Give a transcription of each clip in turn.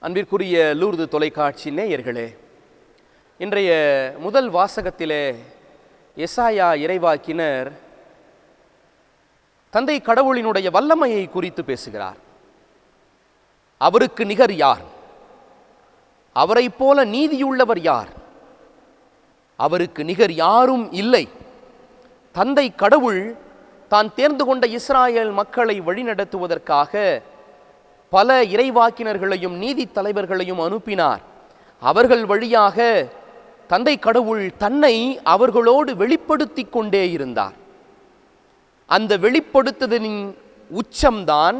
அன்பிற்குரிய லூர்து தொலைக்காட்சி நேயர்களே, இன்றைய முதல் வாசகத்திலே எசாயா இறைவாக்கினர் தந்தை கடவுளினுடைய வல்லமையை குறித்து பேசுகிறார். அவருக்கு நிகர் யார்? அவரைப் போல நீதியுள்ளவர் யார்? அவருக்கு நிகர் யாரும் இல்லை. தந்தை கடவுள் தான் தேர்ந்து கொண்ட இஸ்ராயேல் மக்களை வழிநடத்துவதற்காக பல இறைவாக்கினர்களையும் நீதி தலைவர்களையும் அனுப்பினார். அவர்கள் வழியாக தந்தை கடவுள் தன்னை அவர்களோடு வெளிப்படுத்தி கொண்டே இருந்தார். அந்த வெளிப்படுத்துதலின் உச்சம்தான்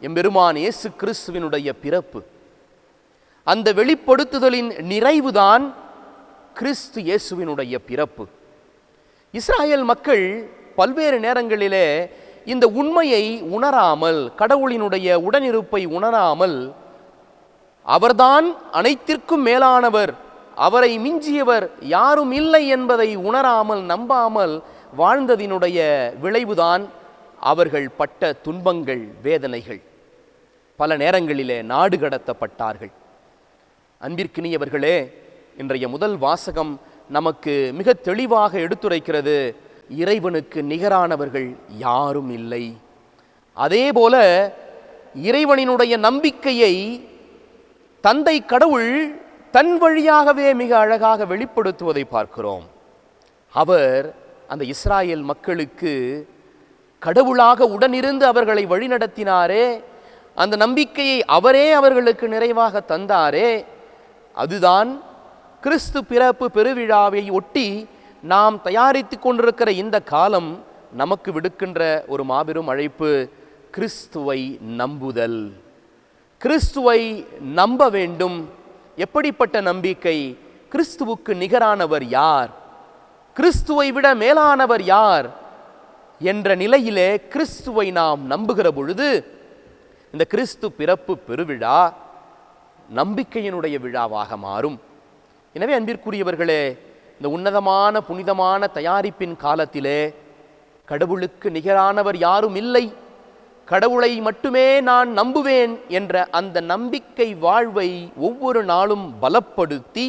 எம்பெருமான் இயேசு கிறிஸ்துவினுடைய பிறப்பு. அந்த வெளிப்படுத்துதலின் நிறைவுதான் கிறிஸ்து இயேசுவினுடைய பிறப்பு. இஸ்ராயேல் மக்கள் பல்வேறு நேரங்களிலே இந்த உண்மையை உணராமல், கடவுளினுடைய உடனிருப்பை உணராமல், அவர்தான் அனைத்திற்கும் மேலானவர், அவரை மிஞ்சியவர் யாரும் இல்லை என்பதை உணராமல் நம்பாமல் வாழ்ந்ததினுடைய விளைவுதான் அவர்கள் பட்ட துன்பங்கள், வேதனைகள். பல நேரங்களிலே நாடு கடத்தப்பட்டார்கள். அன்பிற்கினியவர்களே, இன்றைய முதல் வாசகம் நமக்கு மிக தெளிவாக எடுத்துரைக்கிறது, இறைவனுக்கு நிகரானவர்கள் யாரும் இல்லை. அதேபோல இறைவனினுடைய நம்பிக்கையை தந்தை கடவுள் தன் வழியாகவே மிக அழகாக வெளிப்படுத்துவதை பார்க்கிறோம். அவர் அந்த இஸ்ராயேல் மக்களுக்கு கடவுளாக உடனிருந்து அவர்களை வழிநடத்தினாரே, அந்த நம்பிக்கையை அவரே அவர்களுக்கு நிறைவாக தந்தாரே, அதுதான் கிறிஸ்து பிறப்பு பெருவிழாவை ஒட்டி நாம் தயாரித்து கொண்டிருக்கிற இந்த காலம் நமக்கு விடுக்கின்ற ஒரு மாபெரும் அழைப்பு. கிறிஸ்துவை நம்புதல், கிறிஸ்துவை நம்ப வேண்டும். எப்படிப்பட்ட நம்பிக்கை? கிறிஸ்துவுக்கு நிகரானவர் யார், கிறிஸ்துவை விட மேலானவர் யார் என்ற நிலையிலே கிறிஸ்துவை நாம் நம்புகிற பொழுது இந்த கிறிஸ்து பிறப்பு பெருவிழா நம்பிக்கையினுடைய விழாவாக மாறும். எனவே அன்பிற்குரியவர்களே, இந்த உன்னதமான புனிதமான தயாரிப்பின் காலத்திலே கடவுளுக்கு நிகரானவர் யாரும் இல்லை, கடவுளை மட்டுமே நான் நம்புவேன் என்ற அந்த நம்பிக்கை வாழ்வை ஒவ்வொரு நாளும் பலப்படுத்தி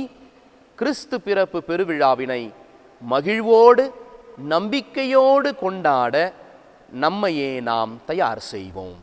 கிறிஸ்து பிறப்பு பெருவிழாவினை மகிழ்வோடு நம்பிக்கையோடு கொண்டாட நம்மையே நாம் தயார் செய்வோம்.